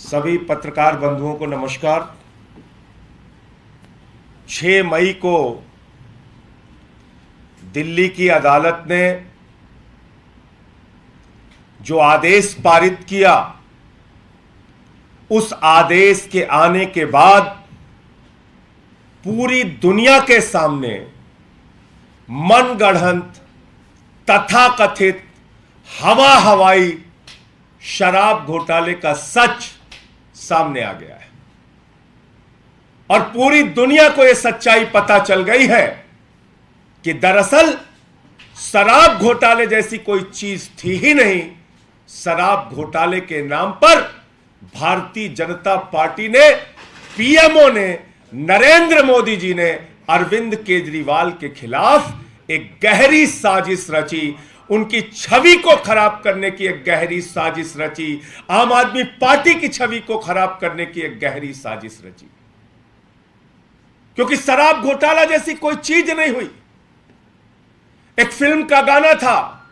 सभी पत्रकार बंधुओं को नमस्कार। 6 मई को दिल्ली की अदालत ने जो आदेश पारित किया, उस आदेश के आने के बाद पूरी दुनिया के सामने मनगढ़ंत तथाकथित हवा हवाई शराब घोटाले का सच सामने आ गया है और पूरी दुनिया को यह सच्चाई पता चल गई है कि दरअसल शराब घोटाले जैसी कोई चीज थी ही नहीं। शराब घोटाले के नाम पर भारतीय जनता पार्टी ने, पीएमओ ने, नरेंद्र मोदी जी ने अरविंद केजरीवाल के खिलाफ एक गहरी साजिश रची, उनकी छवि को खराब करने की एक गहरी साजिश रची, आम आदमी पार्टी की छवि को खराब करने की एक गहरी साजिश रची। क्योंकि शराब घोटाला जैसी कोई चीज नहीं हुई। एक फिल्म का गाना था,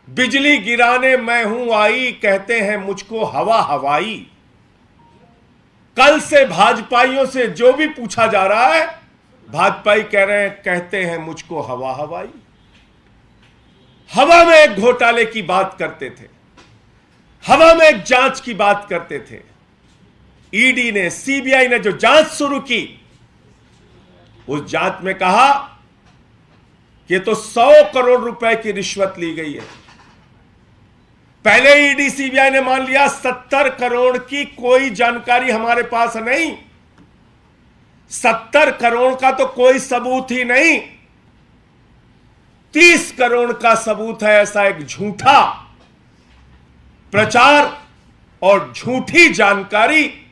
बिजली गिराने मैं हूं आई, कहते हैं मुझको हवा हवाई। कल से भाजपाइयों से जो भी पूछा जा रहा है, भाजपाई कह रहे हैं, कहते हैं मुझको हवा हवाई। हवा में एक घोटाले की बात करते थे, हवा में एक जांच की बात करते थे। ईडी ने, सीबीआई ने जो जांच शुरू की, उस जांच में कहा कि तो 100 करोड़ रुपए की रिश्वत ली गई है। पहले ईडी सीबीआई ने मान लिया 70 करोड़ की कोई जानकारी हमारे पास नहीं, 70 करोड़ का तो कोई सबूत ही नहीं, 30 करोड़ का सबूत है। ऐसा एक झूठा प्रचार और झूठी जानकारी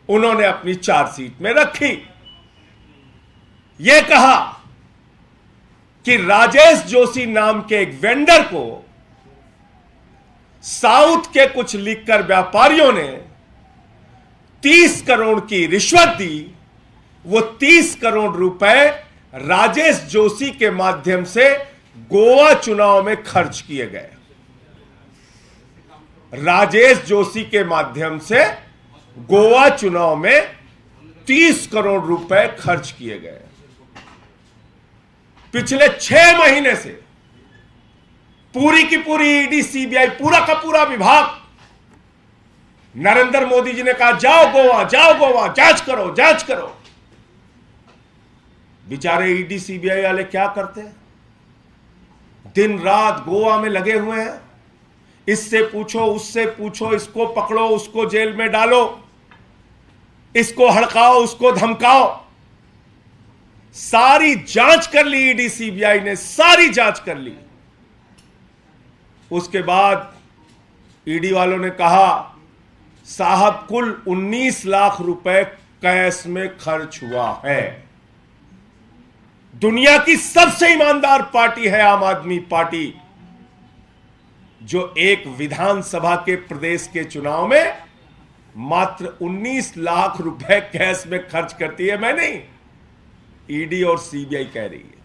उन्होंने अपनी चार्जशीट में रखी। यह कहा कि राजेश जोशी नाम के एक वेंडर को साउथ के कुछ लिखकर व्यापारियों ने 30 करोड़ की रिश्वत दी। वो 30 करोड़ रुपए राजेश जोशी के माध्यम से गोवा चुनाव में खर्च किए गए। राजेश जोशी के माध्यम से गोवा चुनाव में 30 करोड़ रुपए खर्च किए गए। पिछले 6 महीने से पूरी की पूरी ईडी, सीबीआई, पूरा का पूरा विभाग, नरेंद्र मोदी जी ने कहा जाओ गोवा, जाओ गोवा, जांच करो, जांच करो। बेचारे ईडी सीबीआई वाले क्या करते हैं? दिन रात गोवा में लगे हुए हैं। इससे पूछो, उससे पूछो, इसको पकड़ो, उसको जेल में डालो, इसको हड़काओ, उसको धमकाओ। सारी जांच कर ली ईडी सीबीआई ने, सारी जांच कर ली। उसके बाद ईडी वालों ने कहा साहब कुल 19 लाख रुपए कैश में खर्च हुआ है। दुनिया की सबसे ईमानदार पार्टी है आम आदमी पार्टी, जो एक विधानसभा के प्रदेश के चुनाव में मात्र 19 लाख रुपए कैश में खर्च करती है। मैं नहीं, ईडी और सीबीआई कह रही है।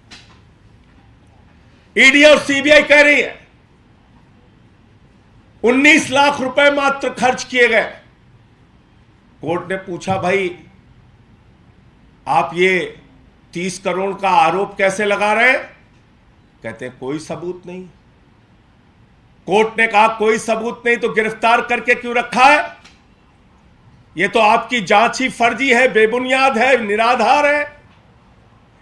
ईडी और सीबीआई कह रही है 19 लाख रुपए मात्र खर्च किए गए। कोर्ट ने पूछा भाई आप ये 30 करोड़ का आरोप कैसे लगा रहे हैं? कहते हैं कोई सबूत नहीं। कोर्ट ने कहा कोई सबूत नहीं तो गिरफ्तार करके क्यों रखा है? यह तो आपकी जांच ही फर्जी है, बेबुनियाद है, निराधार है,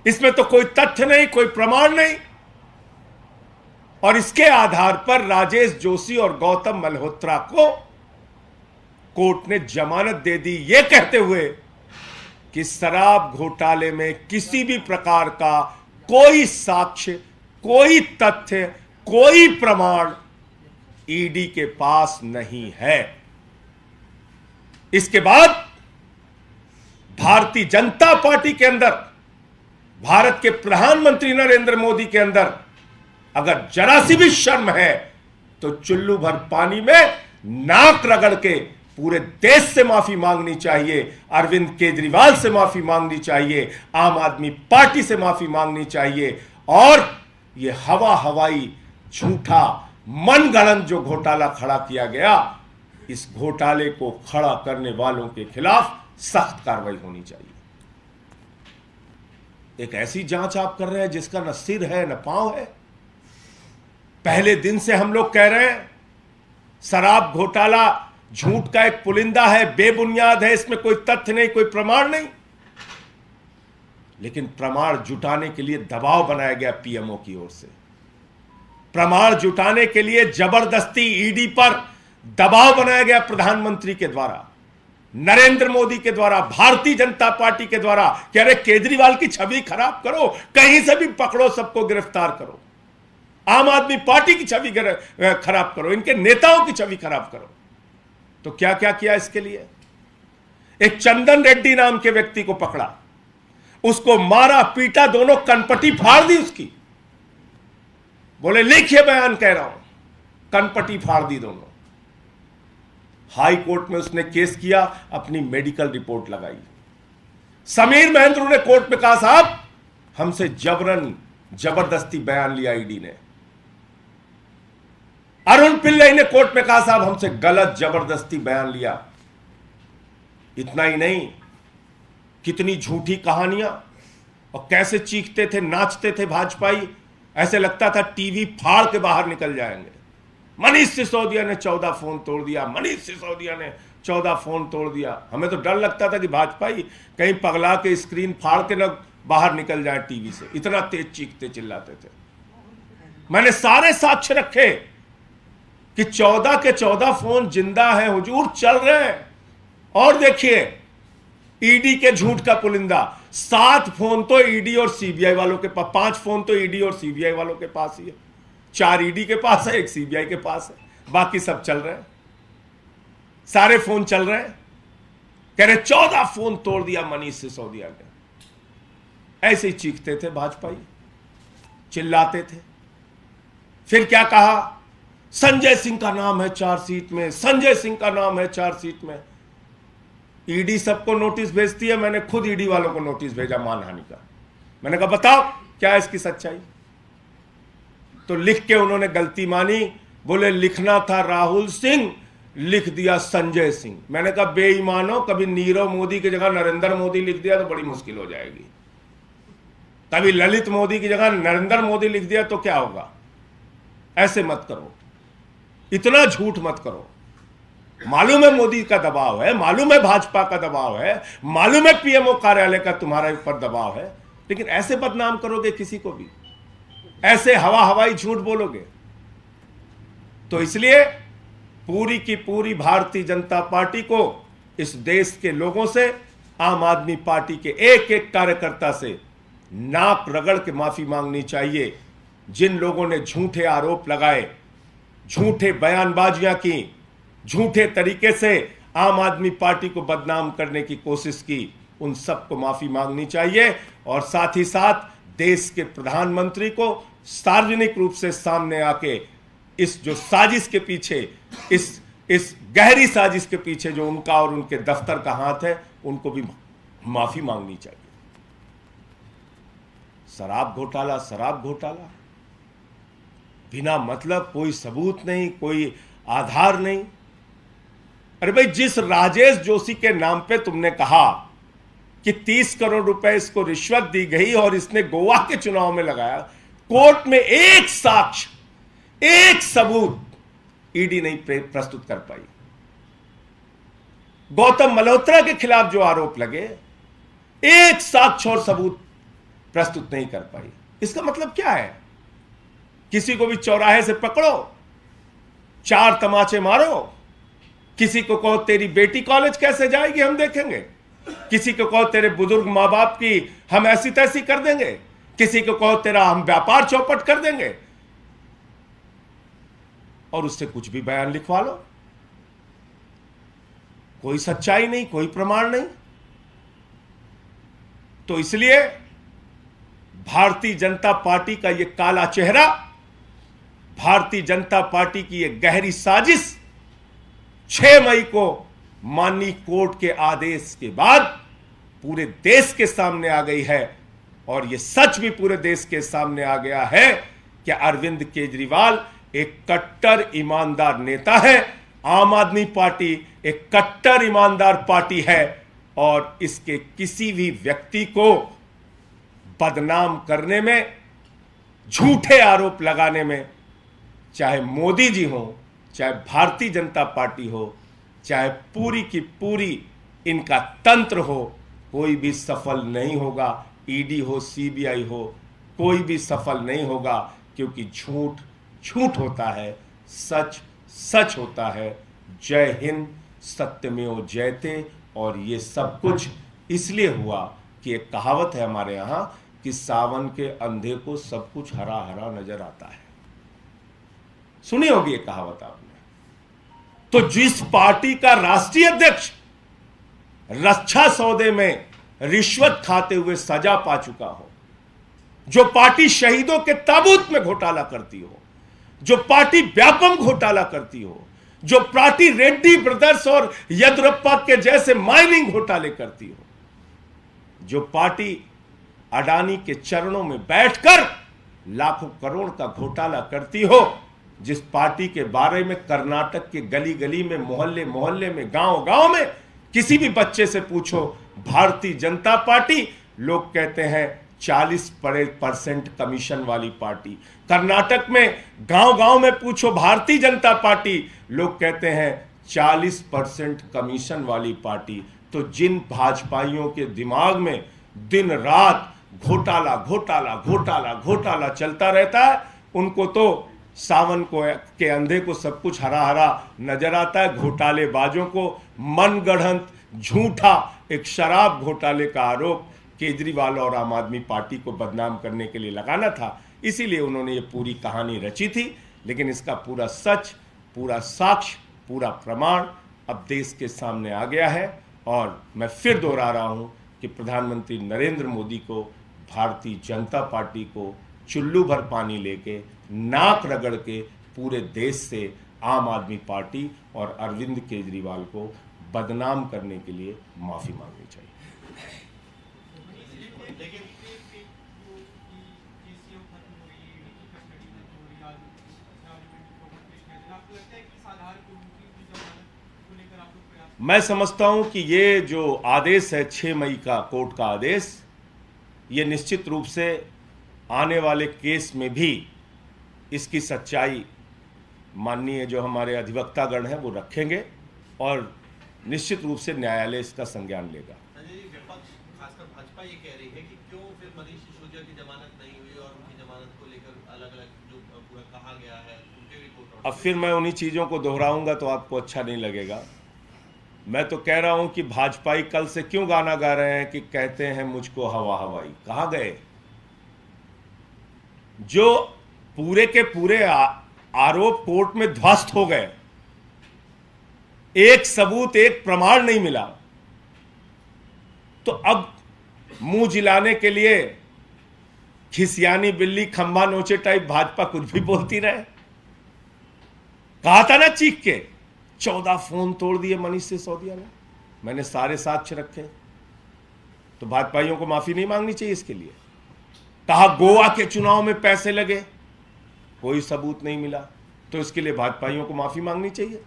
इसमें तो कोई तथ्य नहीं, कोई प्रमाण नहीं। और इसके आधार पर राजेश जोशी और गौतम मल्होत्रा को कोर्ट ने जमानत दे दी, यह कहते हुए कि शराब घोटाले में किसी भी प्रकार का कोई साक्ष्य, कोई तथ्य, कोई प्रमाण ईडी के पास नहीं है। इसके बाद भारतीय जनता पार्टी के अंदर, भारत के प्रधानमंत्री नरेंद्र मोदी के अंदर अगर जरा सी भी शर्म है तो चुल्लू भर पानी में नाक रगड़ के पूरे देश से माफी मांगनी चाहिए, अरविंद केजरीवाल से माफी मांगनी चाहिए, आम आदमी पार्टी से माफी मांगनी चाहिए। और यह हवा हवाई झूठा मनगढ़ंत जो घोटाला खड़ा किया गया, इस घोटाले को खड़ा करने वालों के खिलाफ सख्त कार्रवाई होनी चाहिए। एक ऐसी जांच आप कर रहे हैं जिसका न सिर है न पांव है। पहले दिन से हम लोग कह रहे हैं शराब घोटाला झूठ का एक पुलिंदा है, बेबुनियाद है, इसमें कोई तथ्य नहीं, कोई प्रमाण नहीं। लेकिन प्रमाण जुटाने के लिए दबाव बनाया गया पीएमओ की ओर से। प्रमाण जुटाने के लिए जबरदस्ती ईडी पर दबाव बनाया गया प्रधानमंत्री के द्वारा, नरेंद्र मोदी के द्वारा, भारतीय जनता पार्टी के द्वारा कि अरे केजरीवाल की छवि खराब करो, कहीं से भी पकड़ो, सबको गिरफ्तार करो, आम आदमी पार्टी की छवि खराब करो, इनके नेताओं की छवि खराब करो। तो क्या क्या किया इसके लिए? एक चंदन रेड्डी नाम के व्यक्ति को पकड़ा, उसको मारा पीटा, दोनों कनपटी फाड़ दी उसकी। बोले लिखिए बयान कह रहा हूं, कनपटी फाड़ दी दोनों। हाई कोर्ट में उसने केस किया, अपनी मेडिकल रिपोर्ट लगाई। समीर महेंद्र ने कोर्ट में कहा साहब हमसे जबरन जबरदस्ती बयान लिया ईडी ने। अरुण पिल्लई ने कोर्ट में कहा साहब हमसे गलत जबरदस्ती बयान लिया। इतना ही नहीं, कितनी झूठी कहानियां और कैसे चीखते थे, नाचते थे भाजपाई, ऐसे लगता था टीवी फाड़ के बाहर निकल जाएंगे। मनीष सिसोदिया ने 14 फोन तोड़ दिया, मनीष सिसोदिया ने 14 फोन तोड़ दिया। हमें तो डर लगता था कि भाजपाई कहीं पगला के स्क्रीन फाड़ के न बाहर निकल जाए टीवी से, इतना तेज चीखते चिल्लाते थे। मैंने सारे साक्ष्य रखे कि 14 के 14 फोन जिंदा है हुजूर, चल रहे हैं। और देखिए ईडी के झूठ का पुलिंदा, 7 फोन तो ईडी और सीबीआई वालों के पास, 5 फोन तो ईडी और सीबीआई वालों के पास ही है, 4 ईडी के पास है, 1 सीबीआई के पास है, बाकी सब चल रहे हैं, सारे फोन चल रहे हैं। कह रहे 14 फोन तोड़ दिया मनीष सिसोदिया ने। ऐसे ही चीखते थे भाजपाई, चिल्लाते थे। फिर क्या कहा, संजय सिंह का नाम है चार्जशीट में, संजय सिंह का नाम है चार्जशीट में। ईडी सबको नोटिस भेजती है, मैंने खुद ईडी वालों को नोटिस भेजा मानहानि का। मैंने कहा बताओ क्या है इसकी सच्चाई। तो लिख के उन्होंने गलती मानी, बोले लिखना था राहुल सिंह, लिख दिया संजय सिंह। मैंने कहा बेईमानो, कभी नीरव मोदी की जगह नरेंद्र मोदी लिख दिया तो बड़ी मुश्किल हो जाएगी, कभी ललित मोदी की जगह नरेंद्र मोदी लिख दिया तो क्या होगा। ऐसे मत करो, इतना झूठ मत करो। मालूम है मोदी का दबाव है, मालूम है भाजपा का दबाव है, मालूम है पीएमओ कार्यालय का तुम्हारे ऊपर दबाव है, लेकिन ऐसे बदनाम करोगे किसी को भी, ऐसे हवाई झूठ बोलोगे। तो इसलिए पूरी की पूरी भारतीय जनता पार्टी को इस देश के लोगों से, आम आदमी पार्टी के एक एक कार्यकर्ता से नाक रगड़ के माफी मांगनी चाहिए। जिन लोगों ने झूठे आरोप लगाए, झूठे बयानबाजियां की, झूठे तरीके से आम आदमी पार्टी को बदनाम करने की कोशिश की, उन सबको माफी मांगनी चाहिए। और साथ ही साथ देश के प्रधानमंत्री को सार्वजनिक रूप से सामने आके इस जो साजिश के पीछे, इस गहरी साजिश के पीछे जो उनका और उनके दफ्तर का हाथ है, उनको भी माफी मांगनी चाहिए। शराब घोटाला, शराब घोटाला, बिना मतलब, कोई सबूत नहीं, कोई आधार नहीं। अरे भाई, जिस राजेश जोशी के नाम पे तुमने कहा कि 30 करोड़ रुपए इसको रिश्वत दी गई और इसने गोवा के चुनाव में लगाया, कोर्ट में एक साक्ष्य, एक सबूत ईडी नहीं प्रस्तुत कर पाई। गौतम मल्होत्रा के खिलाफ जो आरोप लगे, एक साक्ष्य और सबूत प्रस्तुत नहीं कर पाई। इसका मतलब क्या है? किसी को भी चौराहे से पकड़ो, 4 तमाचे मारो, किसी को कहो तेरी बेटी कॉलेज कैसे जाएगी हम देखेंगे, किसी को कहो तेरे बुजुर्ग मां बाप की हम ऐसी तैसी कर देंगे, किसी को कहो तेरा हम व्यापार चौपट कर देंगे, और उससे कुछ भी बयान लिखवा लो। कोई सच्चाई नहीं, कोई प्रमाण नहीं। तो इसलिए भारतीय जनता पार्टी का यह काला चेहरा, भारतीय जनता पार्टी की यह गहरी साजिश 6 मई को माननीय कोर्ट के आदेश के बाद पूरे देश के सामने आ गई है। और यह सच भी पूरे देश के सामने आ गया है कि अरविंद केजरीवाल एक कट्टर ईमानदार नेता है आम आदमी पार्टी एक कट्टर ईमानदार पार्टी है और इसके किसी भी व्यक्ति को बदनाम करने में, झूठे आरोप लगाने में, चाहे मोदी जी हो, चाहे भारतीय जनता पार्टी हो, चाहे पूरी की पूरी इनका तंत्र हो, कोई भी सफल नहीं होगा। ईडी हो, सीबीआई हो, कोई भी सफल नहीं होगा, क्योंकि झूठ झूठ होता है, सच सच होता है। जय हिंद, सत्यमेव जयते। और ये सब कुछ इसलिए हुआ कि एक कहावत है हमारे यहां कि सावन के अंधे को सब कुछ हरा हरा नजर आता है। सुनी होगी ये कहावत आपने। तो जिस पार्टी का राष्ट्रीय अध्यक्ष रक्षा सौदे में रिश्वत खाते हुए सजा पा चुका हो, जो पार्टी शहीदों के ताबूत में घोटाला करती हो, जो पार्टी व्यापम घोटाला करती हो, जो पार्टी रेड्डी ब्रदर्स और येदियुरप्पा के जैसे माइनिंग घोटाले करती हो, जो पार्टी अडानी के चरणों में बैठकर लाखों करोड़ का घोटाला करती हो, जिस पार्टी के बारे में कर्नाटक के गली गली में, मोहल्ले मोहल्ले में, गांव गांव में किसी भी बच्चे से पूछो भारतीय जनता पार्टी, लोग कहते हैं 40% कमीशन वाली पार्टी। कर्नाटक में गांव गांव में पूछो भारतीय जनता पार्टी, लोग कहते हैं 40% कमीशन वाली पार्टी। तो जिन भाजपाइयों के दिमाग में दिन रात घोटाला घोटाला घोटाला घोटाला चलता रहता है, उनको तो सावन को के अंधे को सब कुछ हरा हरा नजर आता है। घोटालेबाजों को मनगढ़ंत झूठा एक शराब घोटाले का आरोप केजरीवाल और आम आदमी पार्टी को बदनाम करने के लिए लगाना था, इसीलिए उन्होंने ये पूरी कहानी रची थी। लेकिन इसका पूरा सच, पूरा साक्ष्य, पूरा प्रमाण अब देश के सामने आ गया है। और मैं फिर दोहरा रहा हूं कि प्रधानमंत्री नरेंद्र मोदी को, भारतीय जनता पार्टी को चुल्लू भर पानी लेके, नाक रगड़ के पूरे देश से आम आदमी पार्टी और अरविंद केजरीवाल को बदनाम करने के लिए माफी मांगनी चाहिए। मैं समझता हूं कि ये जो आदेश है 6 मई का कोर्ट का आदेश, ये निश्चित रूप से आने वाले केस में भी इसकी सच्चाई माननीय जो हमारे अधिवक्तागण हैं वो रखेंगे और निश्चित रूप से न्यायालय इसका संज्ञान लेगा। विपक्ष खासकर भाजपा ये कह रही है कि क्यों फिर मनीष सिसोदिया की जमानत नहीं हुई और उनकी जमानत को लेकर अलग अलग जो पूरा कहा गया है उनके रिपोर्ट। अब फिर मैं उन्हीं चीज़ों को दोहराऊंगा तो आपको अच्छा नहीं लगेगा। मैं तो कह रहा हूं कि भाजपाई कल से क्यों गाना गा रहे हैं कि कहते हैं मुझको हवा हवाई। कहां गए? जो पूरे के पूरे आरोप कोर्ट में ध्वस्त हो गए, एक सबूत, एक प्रमाण नहीं मिला, तो अब मुंह जिलाने के लिए खिसियानी बिल्ली खंबा नोचे टाइप भाजपा कुछ भी बोलती रहे। कहा था ना चीख के, 14 फोन तोड़ दिए मनीष सिसोदिया ने, मैंने सारे साक्ष्य रखे। तो भाजपाइयों को माफी नहीं मांगनी चाहिए इसके लिए? कहा गोवा के चुनाव में पैसे लगे, कोई सबूत नहीं मिला, तो इसके लिए भाजपाइयों को माफी मांगनी चाहिए।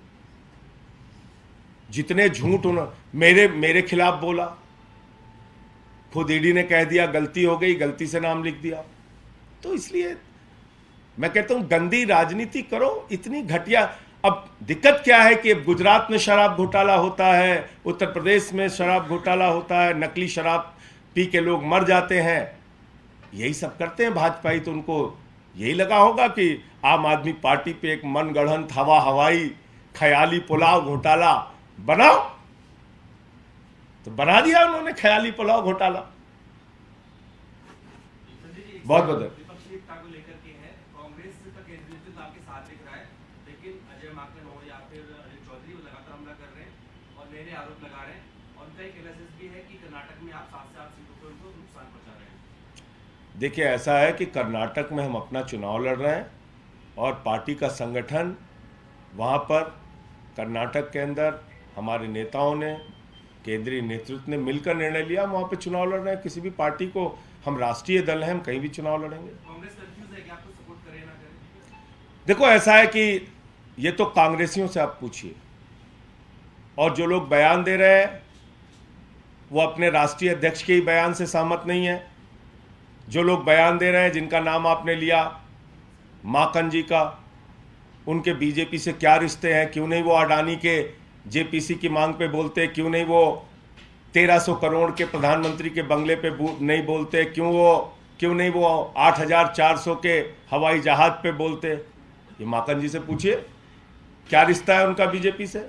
जितने झूठ उन्होंने मेरे खिलाफ बोला, खुद ईडी ने कह दिया गलती हो गई, गलती से नाम लिख दिया। तो इसलिए मैं कहता हूं गंदी राजनीति करो, इतनी घटिया। अब दिक्कत क्या है कि गुजरात में शराब घोटाला होता है, उत्तर प्रदेश में शराब घोटाला होता है, नकली शराब पी के लोग मर जाते हैं, यही सब करते हैं भाजपाई। तो उनको यही लगा होगा कि आम आदमी पार्टी पे एक मनगढ़ंत हवा हवाई ख्याली पुलाव घोटाला बनाओ, तो बना दिया उन्होंने ख्याली पुलाव घोटाला। बहुत बहुत आरोप लगा रहे हैं और उनका एक एनालिसिस भी है कि कर्नाटक में आप 7 से 8 सीटों पर उनको नुकसान पहुंचा रहे हैं। देखिए, ऐसा है कि कर्नाटक में हम अपना चुनाव लड़ रहे हैं और पार्टी का संगठन वहाँ पर कर्नाटक के अंदर हमारे नेताओं ने, केंद्रीय नेतृत्व ने मिलकर निर्णय लिया, वहाँ पे चुनाव लड़ रहे हैं। किसी भी पार्टी को, हम राष्ट्रीय दल हैं, हम कहीं भी चुनाव लड़ेंगे। कांग्रेस कंफ्यूज है कि आपको सपोर्ट करे ना करे? देखो, ऐसा है कि ये तो कांग्रेसियों से आप पूछिए। और जो लोग बयान दे रहे हैं वो अपने राष्ट्रीय अध्यक्ष के ही बयान से सहमत नहीं है। जो लोग बयान दे रहे हैं, जिनका नाम आपने लिया, माकन जी का, उनके बीजेपी से क्या रिश्ते हैं? क्यों नहीं वो अडानी के जेपीसी की मांग पे बोलते? क्यों नहीं वो 1300 करोड़ के प्रधानमंत्री के बंगले पे नहीं बोलते? क्यों नहीं वो 8400 के हवाई जहाज पे बोलते? ये माकन जी से पूछिए, क्या रिश्ता है उनका बीजेपी से।